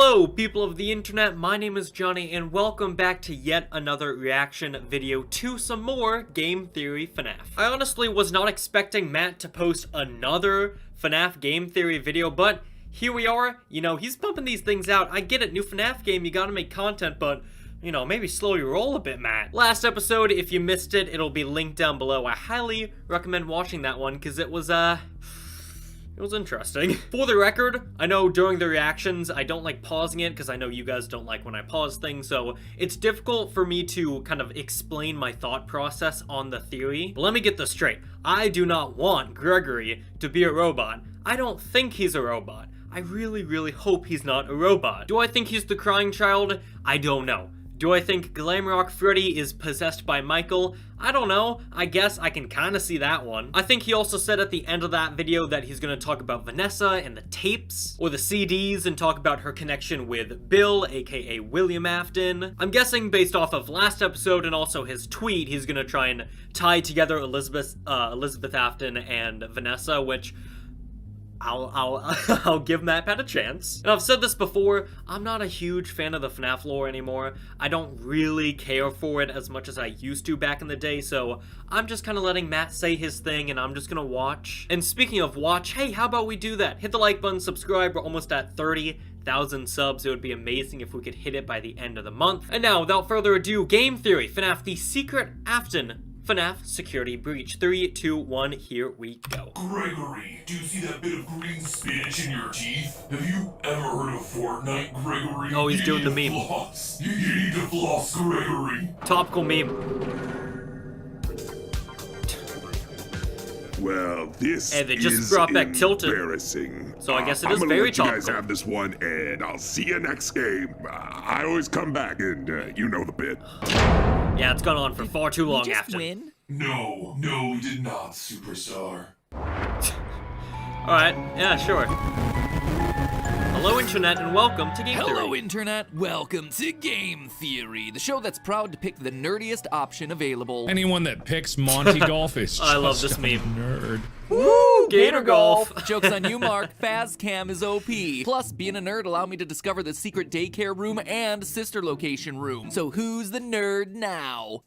Hello, people of the internet, my name is Johnny, and welcome back to yet another reaction video to some more Game Theory FNaF. I honestly was not expecting Matt to post another FNaF Game Theory video, but here we are. You know, he's pumping these things out. I get it, new FNaF game, you gotta make content, but you know, maybe slow your roll a bit, Matt. Last episode, if you missed it, it'll be linked down below. I highly recommend watching that one, because it was interesting. For the record, I know during the reactions, I don't like pausing it because I know you guys don't like when I pause things, so it's difficult for me to kind of explain my thought process on the theory. But let me get this straight. I do not want Gregory to be a robot. I don't think he's a robot. I really, really hope he's not a robot. Do I think he's the crying child? I don't know. Do I think Glamrock Freddy is possessed by Michael? I don't know. I guess I can kind of see that one. I think he also said at the end of that video that he's going to talk about Vanessa and the tapes, or the CDs, and talk about her connection with Bill, aka William Afton. I'm guessing based off of last episode and also his tweet, he's going to try and tie together Elizabeth Afton and Vanessa, which I'll give MatPat a chance. And I've said this before, I'm not a huge fan of the FNaF lore anymore. I don't really care for it as much as I used to back in the day, so I'm just kind of letting Matt say his thing and I'm just gonna watch. And speaking of watch, hey, how about we do that? Hit the like button, subscribe, we're almost at 30,000 subs. It would be amazing if we could hit it by the end of the month. And now, without further ado, Game Theory, FNaF, the secret Afton FNaF security breach. 3, 2, 1, here we go. Gregory, do you see that bit of green spinach in your teeth? Have you ever heard of Fortnite, Gregory? Oh, he's doing the meme. Floss. You need to floss, Gregory. Topical meme. Well, this Hey, they just is brought back Tilted. embarrassing. So I guess it I'm is gonna very let you guys topical. have this one, and I'll see you next game. I always come back, and you know the bit. Yeah, it's gone on for far too long, just Afton. win? No, we did not, superstar. Alright, yeah, sure. Hello, Internet, and welcome to Game Theory. Hello, Internet. Welcome to Game Theory, the show that's proud to pick the nerdiest option available. Anyone that picks Monty Golf is I love just this a meme. nerd. Woo! Gator Golf! Joke's on you, Mark. Fazcam is OP. Plus, being a nerd allowed me to discover the secret daycare room and sister location room. So who's the nerd now?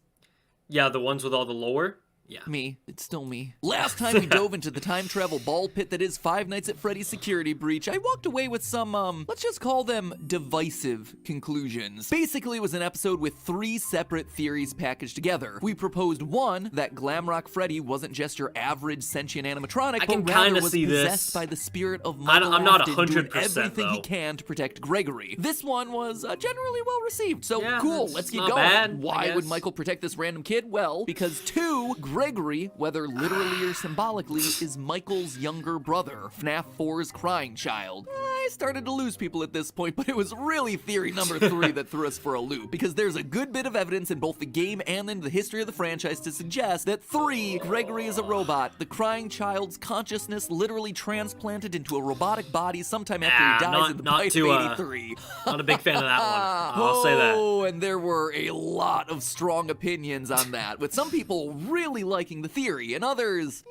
Yeah, the ones with all the lore? Yeah. Me. It's still me. Last time we dove into the time travel ball pit that is Five Nights at Freddy's security breach, I walked away with some, let's just call them divisive conclusions. Basically, it was an episode with 3 separate theories packaged together. We proposed one, that Glamrock Freddy wasn't just your average sentient animatronic, I can but rather kinda was see this. possessed by the spirit of Michael I'm not Afton, 100% doing everything he though. can to protect Gregory. This one was generally well received, so Yeah, cool, it's let's get not going. bad, I Why would guess. Michael protect this random kid? Well, because 2, Gregory, whether literally or symbolically, is Michael's younger brother, FNaF 4's crying child. I started to lose people at this point, but it was really theory number 3 that threw us for a loop, because there's a good bit of evidence in both the game and in the history of the franchise to suggest that 3, Gregory is a robot, the crying child's consciousness literally transplanted into a robotic body sometime after he dies in the bite of 83. Not a big fan of that one. I'll say that. Oh, and there were a lot of strong opinions on that, with some people really liking the theory, and others,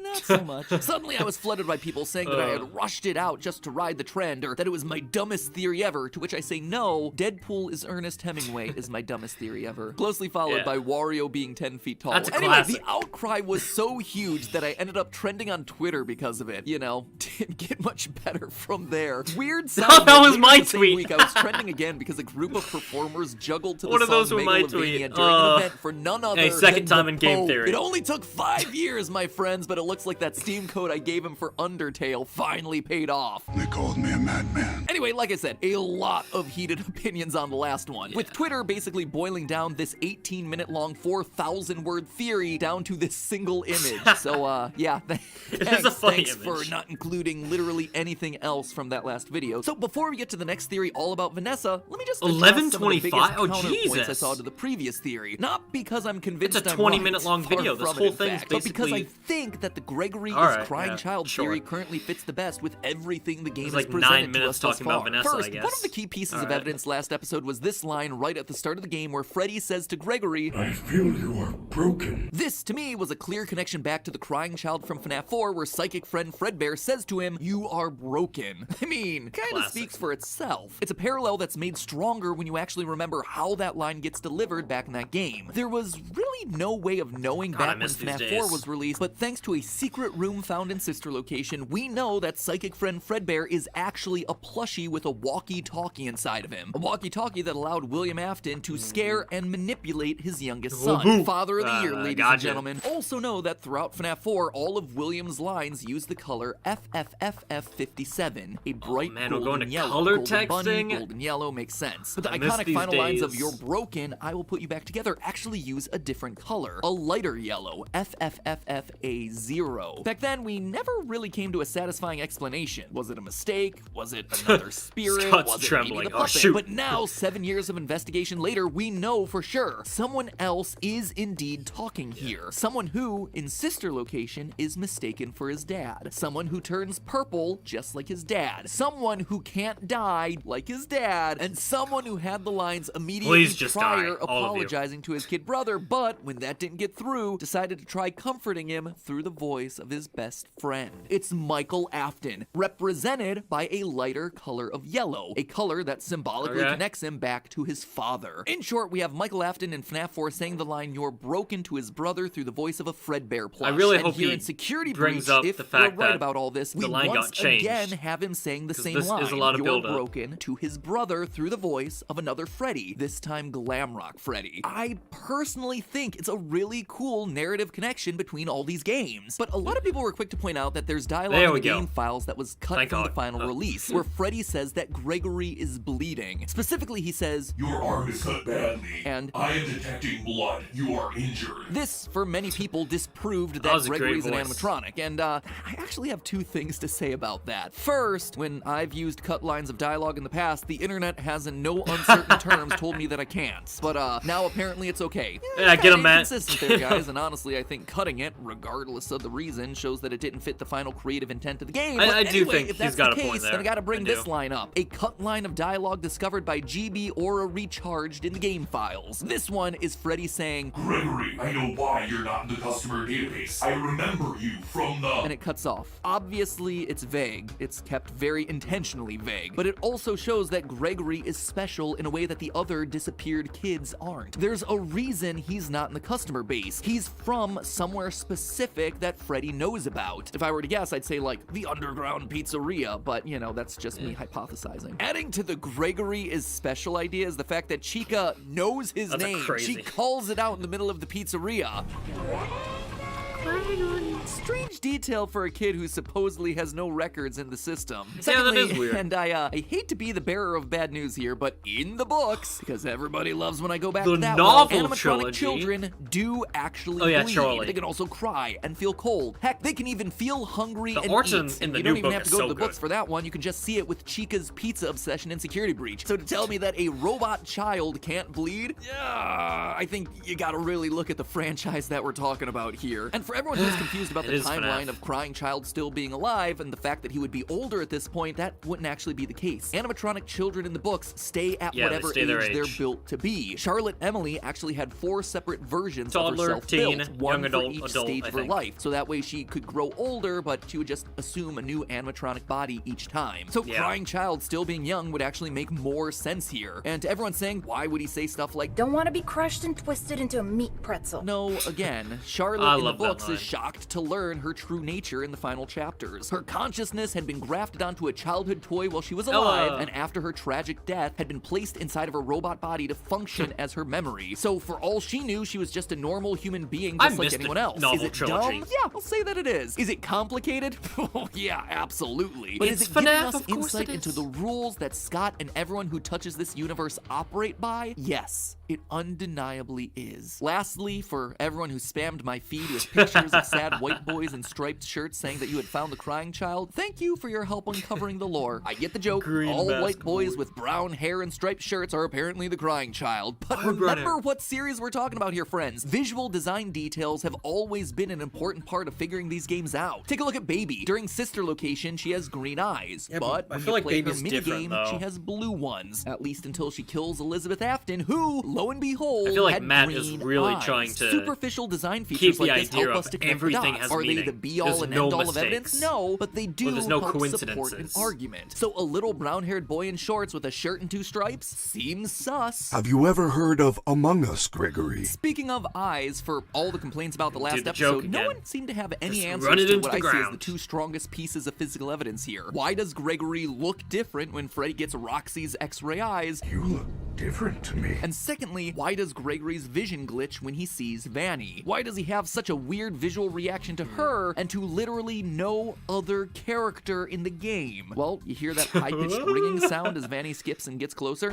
not so much. Suddenly I was flooded by people saying that I had rushed it out just to ride the trend, or that it was my dumbest theory ever, to which I say no, Deadpool is Ernest Hemingway is my dumbest theory ever. Closely followed by Wario being 10 feet tall. That's a anyway, classic. the outcry was so huge that I ended up trending on Twitter because of it. You know, didn't get much better from there. Weird sound. That was my the same tweet. Week, I was trending again because a group of performers juggled to the One of song those were my Megalovania tweet. during an event for none other Hey, second than time the in Game Pope. Theory. It only took 5 years, my friends, but it looks like that Steam code I gave him for Undertale finally paid off. They called me a madman. Anyway, like I said, a lot of heated opinions on the last one, with Twitter basically boiling down this 18-minute long 4,000-word theory down to this single image. So, yeah, thanks for not including literally anything else from that last video. So before we get to the next theory all about Vanessa, let me just address some of the biggest 11:25? Oh, counterpoints I Jesus. saw to the previous theory. Not because I'm convinced It's a I'm 20-minute right, long far video. This from it, whole in thing's fact, but because I basically think that the Gregory Alright, is crying yeah, child sure. theory currently fits the best with everything the game It's has like presented 9 to minutes us thus talking about far. Vanessa, I First, guess. one of the key pieces of Alright. evidence last episode was this line right at the start of the game where Freddy says to Gregory, I feel you are broken. this, to me, was a clear connection back to the crying child from FNaF 4 where psychic friend Fredbear says to him, you are broken. I mean, kinda Classic. speaks for itself. It's a parallel that's made stronger when you actually remember how that line gets delivered back in that game. There was really no way of knowing God, I back when miss these FNaF days. 4 was released, but thanks to a secret room found in Sister Location, we know that psychic friend Fredbear is actually a plushie with a walkie-talkie inside of him. A walkie-talkie that allowed William Afton to scare and manipulate his youngest son. Woo-hoo. Father of the year, ladies and Gotcha. gentlemen. Also know that throughout FNaF 4, all of William's lines use the color FFFF57, a bright man, we're golden going to yellow. color Golden bunny, texting? golden yellow makes sense. But the I miss iconic these final lines of days. "You're broken, I will put you back together" actually use a different color, a lighter yellow, FFFFA0. Back then, we never really came to a satisfying explanation. Was it a mistake? Was it another spirit? Scott's Was it trembling. maybe the Oh, puppet? shoot. But now, 7 years of investigation later, we know for sure someone else is indeed talking here. Someone who, in Sister Location, is mistaken for his dad. Someone who turns purple, just like his dad. Someone who can't die, like his dad. And someone who had the lines immediately Please just prior die, all of you. apologizing to his kid brother, but when that didn't get through, decided to try comforting him through the voice of his best friend. It's Michael Afton, represented by a lighter color of yellow, a color that symbolically Okay. connects him back to his father. In short, we have Michael Afton in FNaF 4 saying the line "You're broken" to his brother through the voice of a Fredbear plush. I really and hope here he in Security brings Breach, up if the fact we're right that about all this, we the line once got changed. again have him saying the 'Cause same this line. is a lot of "You're build-up." broken" to his brother through the voice of another Freddy, this time Glamrock Freddy. I personally think it's a really cool narrative connection between all these games. But a lot of people were quick to point out that there's dialogue There in we the go. game files that was cut Thank from the God. final release, where Freddy says that Gregory is bleeding. Specifically, he says, Your arm is cut badly. And- I am detecting blood. You are injured. this, for many people, disproved That that was a great Gregory's an voice. animatronic, and I actually have two things to say about that. First, when I've used cut lines of dialogue in the past, the internet has in no uncertain terms told me that I can't. But now apparently it's okay. Yeah, get 'em, Matt. Inconsistent there, guys, and honestly, I think cutting it, regardless of the reason, shows that it didn't fit the final creative intent of the game. I But do anyway, think if he's that's got the a point case, there. then I gotta bring I this do. line up. A cut line of dialogue discovered by GB Aura Recharged in the game files. This one is Freddy saying, Gregory, I know why you're not in the customer database. I remember you from the... and it cuts off. Obviously, it's vague. It's kept very intentionally vague. But it also shows that Gregory is special in a way that the other disappeared kids aren't. There's a reason he's not in the customer base. He's from somewhere specific that Freddy knows about. If I were to guess, I'd say like the underground pizzeria, but you know, that's just me hypothesizing. Adding to the Gregory is special idea is the fact that Chica knows his That's name. crazy. She calls it out in the middle of the pizzeria. Strange detail for a kid who supposedly has no records in the system. Yeah, that is weird. And I hate to be the bearer of bad news here, but in the books, because everybody loves when I go back The to that novel one, animatronic trilogy. children do actually Oh, yeah, bleed. Charlie. They can also cry and feel cold. Heck, they can even feel hungry The and art eat. in And the you new don't even book have to is go so to the books good. for that one. You can just see it with Chica's pizza obsession in Security Breach. So to tell me that a robot child can't bleed, I think you gotta really look at the franchise that we're talking about here. And for everyone who's confused about It the is timeline FNaF. of Crying Child still being alive and the fact that he would be older at this point, that wouldn't actually be the case. Animatronic children in the books stay at Yeah, they whatever stay their age they're age. built to be. Charlotte Emily actually had 4 separate versions Toddler, of herself built, teen, one young for adult, each adult, stage I of her think. life. So that way she could grow older, but she would just assume a new animatronic body each time. So Yeah. Crying Child still being young would actually make more sense here. And to everyone saying, why would he say stuff like, Don't want to be crushed and twisted into a meat pretzel. no, again, I Charlotte in the love that books line. is shocked to learn her true nature in the final chapters. Her consciousness had been grafted onto a childhood toy while she was alive, Ella. and after her tragic death, had been placed inside of a robot body to function as her memory. So for all she knew, she was just a normal human being I just like missed the anyone else. novel Is it trilogy. dumb? Yeah, I'll say that it is. Is it complicated? Oh yeah, absolutely. But It's is it giving FNaF, us of course insight it into is. the rules that Scott and everyone who touches this universe operate by? Yes. It undeniably is. Lastly, for everyone who spammed my feed with pictures of sad white boys in striped shirts saying that you had found the crying child, thank you for your help uncovering the lore. I get the joke. Green All white basketball. boys with brown hair and striped shirts are apparently the crying child. But remember what series we're talking about here, friends. Visual design details have always been an important part of figuring these games out. Take a look at Baby. During Sister Location, she has green eyes. Yeah, but I when feel you like play her Baby's different, minigame, though. she has blue ones. At least until she kills Elizabeth Afton, who, lo and behold, I feel like had Matt green is really eyes. trying to Superficial design keep features the like this idea help of us to connect the everything dots. has Are they meaning. the be-all There's and no end-all of mistakes. evidence? No, but they do there's no help support an coincidences. argument. So a little brown-haired boy in shorts with a shirt and 2 stripes seems sus. Have you ever heard of Among Us, Gregory? Speaking of eyes, for all the complaints about the last the joke episode, no again. one seemed to have any Just answers run it to into what the I see as the ground. 2 strongest pieces of physical evidence here. Why does Gregory look different when Freddy gets Roxy's X-ray eyes? You look different to me. And secondly, why does Gregory's vision glitch when he sees Vanny? Why does he have such a weird visual reaction to her and to literally no other character in the game? Well, you hear that high-pitched ringing sound as Vanny skips and gets closer?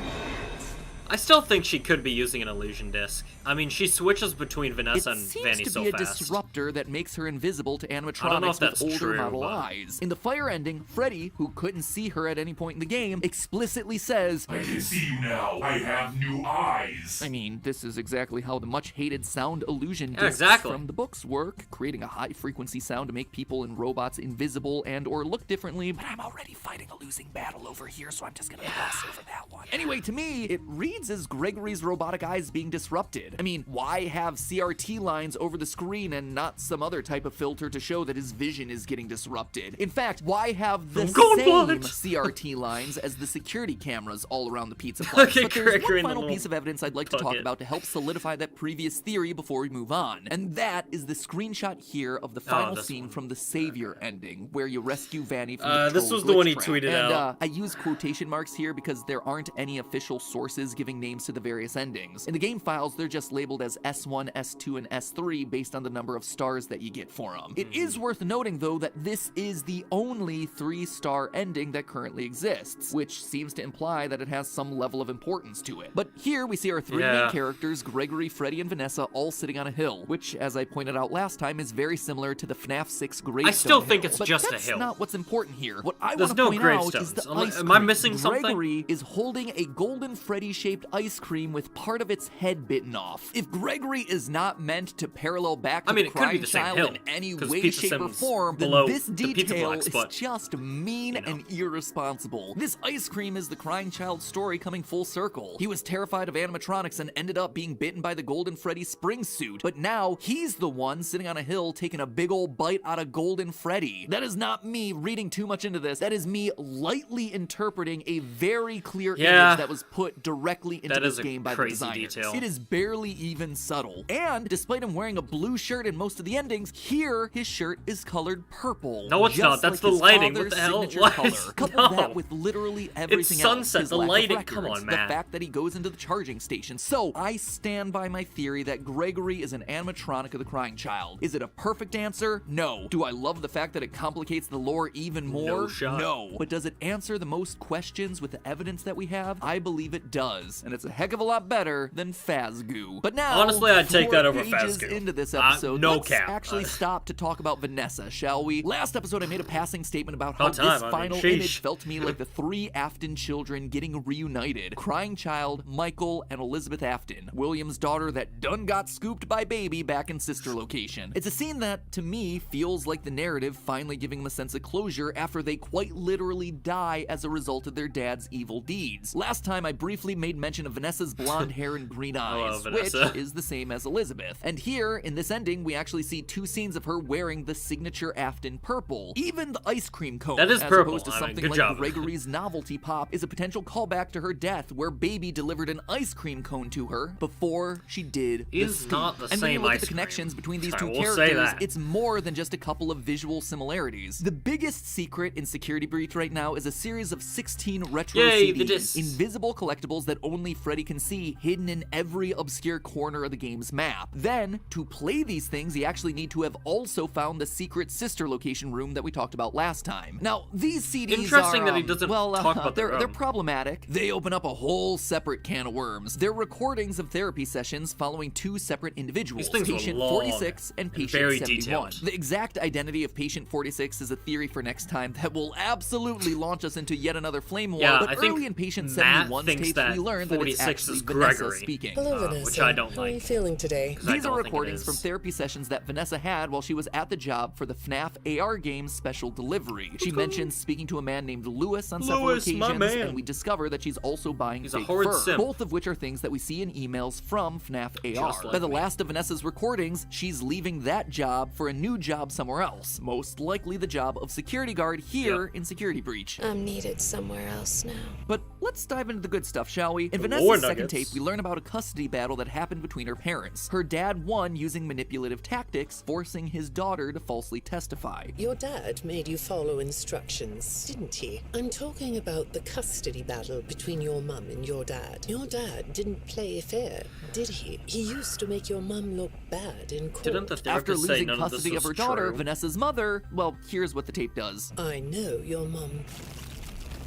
I still think she could be using an illusion disc. I mean, she switches between It Vanessa and seems Vanny to so be a fast. disruptor that makes her invisible to I don't know if animatronics that's with older true, model but- eyes. In the Fire ending, Freddy, who couldn't see her at any point in the game, explicitly says, I can see you now. I have new eyes. I mean, this is exactly how the much-hated sound illusion Yeah, discs exactly. from the books work, creating a high-frequency sound to make people and robots invisible and or look differently, but I'm already fighting a losing battle over here, so I'm just gonna pass over that one. Anyway, to me, it reads as Gregory's robotic eyes being disrupted. I mean, why have CRT lines over the screen and not some other type of filter to show that his vision is getting disrupted? In fact, why have the going same blind. CRT lines as the security cameras all around the pizza Look place? at But there's Gregory one in the final little piece of evidence I'd like to talk bucket. about to help solidify that previous theory before we move on. And that is the screenshot here of the final this scene one. from the Savior ending, where you rescue Vanny from the this troll was the one glitch he trap. tweeted and, out. I use quotation marks here because there aren't any official sources giving names to the various endings. In the game files, they're just labeled as S1, S2, and S3 based on the number of stars that you get for them. It is worth noting, though, that this is the only 3-star ending that currently exists, which seems to imply that it has some level of importance to it. But here we see our 3 Yeah. main characters, Gregory, Freddy, and Vanessa, all sitting on a hill, which, as I pointed out last time, is very similar to the FNaF 6 gravestone still think hill. it's But just a that's hill. not what's important here. What I There's want to no point out is gravestones. the Am I- ice am I cream. missing something? Gregory is holding a golden Freddy-shaped ice cream with part of its head bitten off. If Gregory is not meant to parallel back to I mean, the it could be crying the same child hill, in any 'cause way, Pizza shape, or Sim's form, then below this the Pizza detail Blocks, is but, just mean and irresponsible. This ice cream is the crying child's story coming full circle. He was terrified of animatronics and ended up being bitten by the golden Freddy spring suit, but now he's the one sitting on a hill taking a big old bite out of golden Freddy. That is not me reading too much into this. That is me lightly interpreting a very clear Yeah. image that was put directly into That this is a game by the crazy designers. detail. It is barely even subtle. And despite him wearing a blue shirt in most of the endings, here his shirt is colored purple. No, it's just not. That's like the his lighting. What father's the hell? signature What? color. Couple No. that with literally everything sunset. else. His The lack of lighting. Come records, on, the Matt. fact that he goes into the charging station. So I stand by my theory that Gregory is an animatronic of the crying child. Is it a perfect answer? No. Do I love the fact that it complicates the lore even more? No shot. No. But does it answer the most questions with the evidence that we have? I believe it does, and it's a heck of a lot better than Fazgoo. But now, Honestly, I'd take 4 that over pages Fazgoo. into this episode, no let's cap. actually stop to talk about Vanessa, shall we? Last episode, I made a passing statement about how About time, this I mean, final sheesh. image felt to me like the 3 Afton children getting reunited. Crying child, Michael, and Elizabeth Afton, William's daughter that done got scooped by Baby back in Sister Location. It's a scene that, to me, feels like the narrative finally giving them a sense of closure after they quite literally die as a result of their dad's evil deeds. Last time, I briefly made mention of Vanessa's blonde hair and green eyes, which Vanessa. is the same as Elizabeth. And here, in this ending, we actually see 2 scenes of her wearing the signature Afton purple. Even the ice cream cone, That is as purple. opposed to I mean, something good like job. Gregory's novelty pop, is a potential callback to her death, where Baby delivered an ice cream cone to her before she did the Is scoop. not the And when you same look at ice the cream. connections between these I 2 will say characters, that. it's more than just a couple of visual similarities. The biggest secret in Security Breach right now is a series of 16 retro Yay, the CDs, discs. invisible collectibles that only Freddy can see, hidden in every obscure corner of the game's map. Then, to play these things, you actually need to have also found the secret sister location room that we talked about last time. Now, these CDs Interesting are, that he doesn't talk about their they're own. problematic. They open up a whole separate can of worms. They're recordings of therapy sessions following two separate individuals, These things were patient long 46 and patient very 71. detailed. The exact identity of patient 46 is a theory for next time that will absolutely launch us into yet another flame war, Yeah, but I think early in patient Matt 71's thinks tapes that we learned that it's 46 actually is Vanessa Gregory. speaking. Hello, Vanessa. Which I don't How are you like. feeling today? I These don't are think it recordings is. from therapy sessions that Vanessa had while she was at the job for the FNaF AR game's special delivery. She mentions speaking to a man named Lewis on several Lewis, my occasions, man. and we discover that she's also buying He's a fake horrid fur, simp. both of which are things that we see in emails from FNaF AR. Just like By the me. last of Vanessa's recordings, she's leaving that job for a new job somewhere else, most likely the job of security guard here in Security Breach. I'm needed somewhere else now. But let's dive into the good stuff, shall we? In War Vanessa's second nuggets. tape, we learn about a custody battle that happened between her parents. Her dad won using manipulative tactics, forcing his daughter to falsely testify. Your dad made you follow instructions, didn't he? I'm talking about the custody battle between your mum and your dad. Your dad didn't play fair, did he? He used to make your mum look bad in court. Didn't the After therapist say losing none of this custody of was her daughter, true? Vanessa's mother, well, here's what the tape does. I know your mum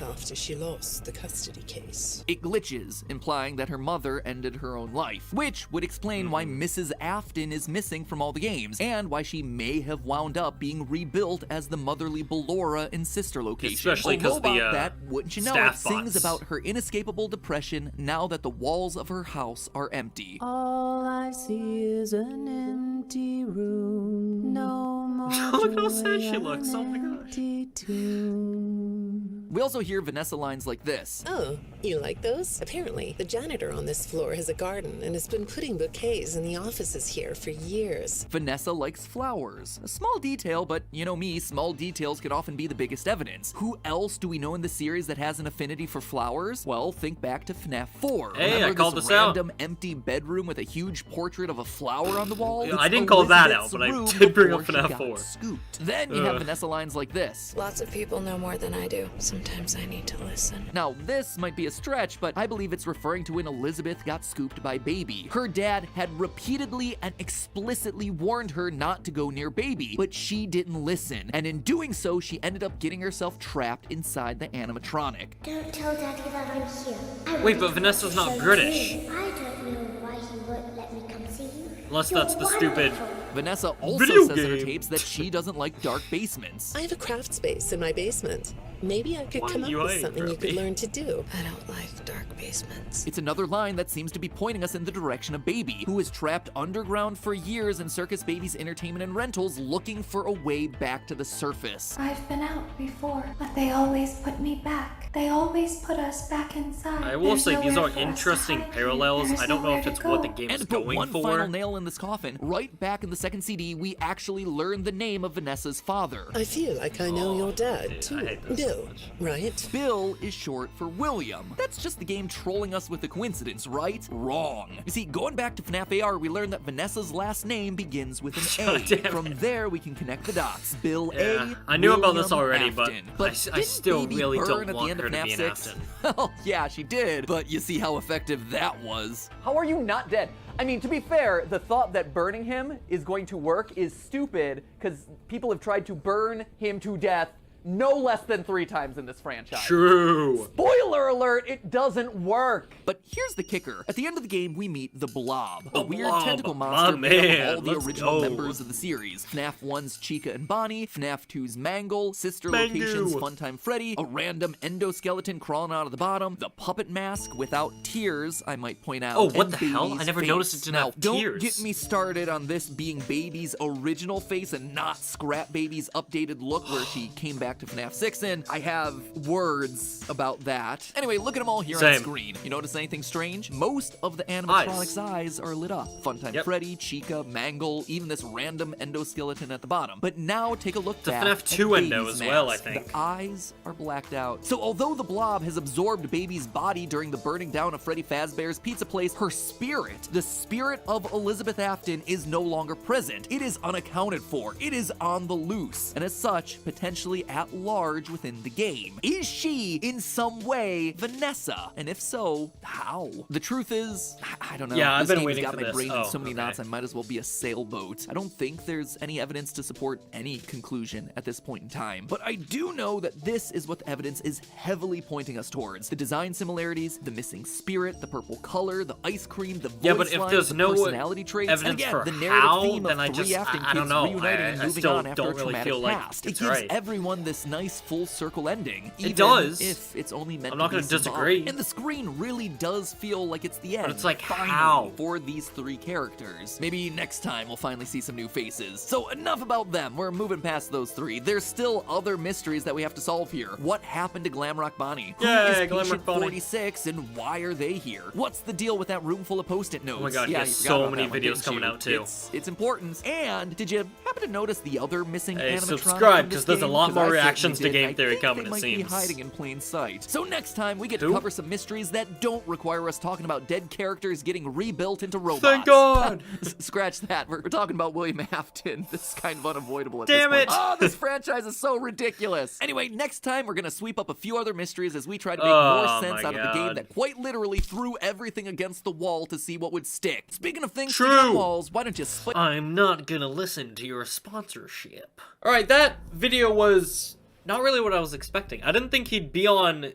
after she lost the custody case. It glitches, implying that her mother ended her own life, which would explain why Mrs. Afton is missing from all the games, and why she may have wound up being rebuilt as the motherly Ballora in sister location. Especially a 'cause the, robot that, wouldn't you know it, staff sings bots. about her inescapable depression now that the walls of her house are empty. All I see is an empty room. No more Look how sad joy she and looks, an oh my gosh. empty tomb. We also hear Vanessa lines like this. Oh, you like those? Apparently, the janitor on this floor has a garden and has been putting bouquets in the offices here for years. Vanessa likes flowers. A small detail, but you know me, small details can often be the biggest evidence. Who else do we know in the series that has an affinity for flowers? Well, think back to FNaF 4. Hey, Remember I called this this out. random empty bedroom with a huge portrait of a flower on the wall? Yeah, I It's didn't call that out, Elizabeth's but I room did bring up before she FNaF got 4. Scooped. Then you have Vanessa lines like this. Lots of people know more than I do. Sometimes I need to listen. Now, this might be a stretch, but I believe it's referring to when Elizabeth got scooped by Baby. Her dad had repeatedly and explicitly warned her not to go near Baby, but she didn't listen. And in doing so, she ended up getting herself trapped inside the animatronic. Don't tell Daddy that I'm here. Wait, but Vanessa's not British. I don't know why he won't let me come see you. Unless that's the stupid... Vanessa also Video says in her game. tapes that she doesn't like dark basements. I have a craft space in my basement. Maybe I could Why come do you up with hate something you could Freddy? learn to do. I don't like dark basements. It's another line that seems to be pointing us in the direction of Baby, who was trapped underground for years in Circus Baby's entertainment and rentals, looking for a way back to the surface. I've been out before, but they always put me back. They always put us back inside. I will say these are interesting parallels. I don't know if it's what the game And is to put going one for. final nail in this coffin, right back in the second CD, we actually learn the name of Vanessa's father. I feel like I know your dad, dude, too. I hate this so Bill, much. right? Bill is short for William. That's just the game trolling us with a coincidence, right? Wrong. You see, going back to FNaF AR, we learned that Vanessa's last name begins with an A. God damn it. From there, we can connect the dots. Bill Yeah, A. I knew about this William already, but Afton. I didn't still Baby really burn don't at the want end her of to FNaF be an 6? Afton. Well, yeah, she did. But you see how effective that was. How are you not dead? I mean, to be fair, the thought that burning him is going to work is stupid, because people have tried to burn him to death no less than 3 times in this franchise. True. Spoiler alert, it doesn't work. But here's the kicker. At the end of the game, we meet the Blob, The a weird Blob, tentacle my monster made man, up of all the let's original go. members of the series. FNaF 1's Chica and Bonnie, FNaF 2's Mangle, Sister Mangle. Location's Funtime Freddy, a random endoskeleton crawling out of the bottom, the puppet mask without tears, I might point out. Oh, what and the hell? Baby's I never face. noticed it didn't now, have don't tears. get me started on this being Baby's original face and not Scrap Baby's updated look where she came back to FNaF 6 in. I have words about that. Anyway, look at them all here on Same. screen. You notice anything strange? Most of the animatronics' eyes are lit up. Funtime Yep. Freddy, Chica, Mangle, even this random endoskeleton at the bottom. But now take a look It's a back FNaF at 2 endo Baby's as well, I mask. think. The eyes are blacked out. So although the Blob has absorbed Baby's body during the burning down of Freddy Fazbear's Pizza Place, her spirit, the spirit of Elizabeth Afton, is no longer present. It is unaccounted for. It is on the loose. And as such, potentially at at large within the game? Is she, in some way, Vanessa? And if so, how? The truth is, I don't know. Yeah, I've This been game's waiting got for my this. brain in so many Okay. knots, I might as well be a sailboat. I don't think there's any evidence to support any conclusion at this point in time. But I do know that this is what the evidence is heavily pointing us towards. The design similarities, the missing spirit, the purple color, the ice cream, the voice Yeah, but if lines, there's the no personality traits, and evidence again, for the narrative how, theme then I of three just, Afton I don't kids know. reuniting and I moving still on after don't a really traumatic feel like past. it's It gives right. everyone this nice full circle ending. Even does. if it's only meant I'm not to be gonna disagree. symbolic. And the screen really does feel like it's the end. it's like, finally, how? for these three characters. Maybe next time we'll finally see some new faces. So enough about them. We're moving past those three. There's still other mysteries that we have to solve here. What happened to Glamrock Bonnie? Who Yay, is Glamrock Patient Bonnie. 46 and why are they here? What's the deal with that room full of post-it notes? Oh my god, yeah, he has you forgot so about many that one, videos didn't coming you? out too. It's important. And did you happen to notice the other missing Hey, animatronic subscribe, from this 'cause there's a game? lot 'Cause more I certainly reactions to did, Game and I Theory think coming, they it might be seems. hiding in plain sight. So next time we get to Who? cover some mysteries that don't require us talking about dead characters getting rebuilt into robots. Thank God! Scratch that. We're talking about William Afton. This is kind of unavoidable at Damn this it! point. Oh, this franchise is so ridiculous. Anyway, next time we're gonna sweep up a few other mysteries as we try to make Oh, more sense my out of the game God. that quite literally threw everything against the wall to see what would stick. Speaking of things True. sticking on walls, why don't you split? I'm not gonna listen to your sponsorship. Alright, that video was not really what I was expecting. I didn't think he'd be on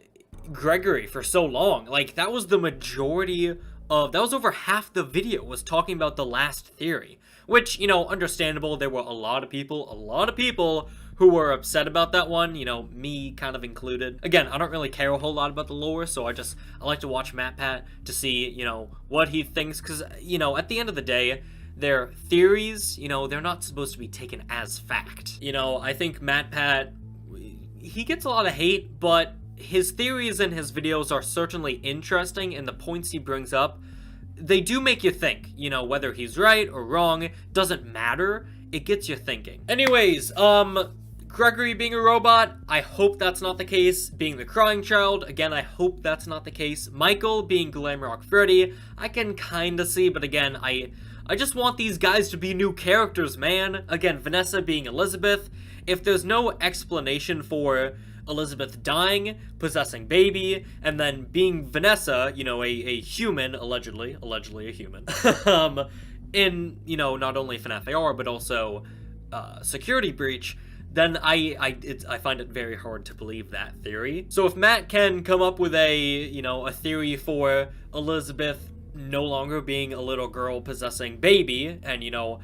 Gregory for so long. Like, that was the majority of, that was over half the video was talking about the last theory. Which, you know, understandable, there were a lot of people who were upset about that one, you know, me kind of included. Again, I don't really care a whole lot about the lore, so I like to watch MatPat to see, you know, what he thinks, because, you know, at the end of the day, their theories, you know, they're not supposed to be taken as fact. You know, I think MatPat, he gets a lot of hate, but his theories and his videos are certainly interesting, and the points he brings up, they do make you think, you know, whether he's right or wrong, doesn't matter, it gets you thinking. Anyways, Gregory being a robot, I hope that's not the case. Being the crying child, again, I hope that's not the case. Michael being Glamrock Freddy, I can kinda see, but again, I just want these guys to be new characters, man. Again, Vanessa being Elizabeth, if there's no explanation for Elizabeth dying, possessing baby, and then being Vanessa, you know, a human, allegedly a human, in, you know, not only FNaF AR, but also Security Breach, then I find it very hard to believe that theory. So if Matt can come up with a theory for Elizabeth no longer being a little girl possessing baby, and, you know,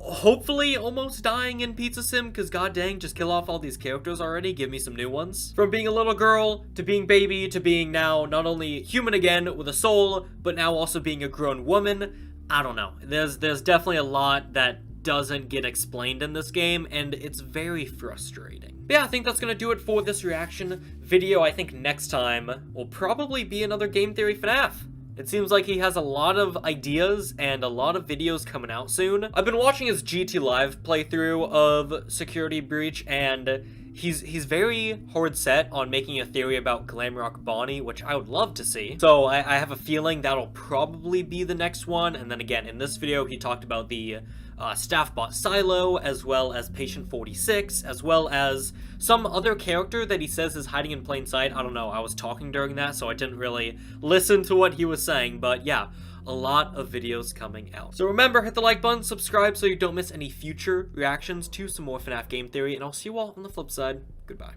hopefully almost dying in Pizza Sim, because god dang, just kill off all these characters already, give me some new ones. From being a little girl, to being baby, to being now not only human again with a soul, but now also being a grown woman, I don't know. There's definitely a lot that doesn't get explained in this game, and it's very frustrating. But yeah, I think that's gonna do it for this reaction video. I think next time will probably be another Game Theory FNaF. It seems like he has a lot of ideas and a lot of videos coming out soon. I've been watching his GT Live playthrough of Security Breach, and he's very hard set on making a theory about Glamrock Bonnie, which I would love to see. So I have a feeling that'll probably be the next one. And then again, in this video, he talked about the staff bot Silo, as well as Patient 46, as well as some other character that he says is hiding in plain sight. I don't know, I was talking during that, so I didn't really listen to what he was saying, but yeah, a lot of videos coming out. So remember, hit the like button, subscribe so you don't miss any future reactions to some more FNaF Game Theory, and I'll see you all on the flip side. Goodbye.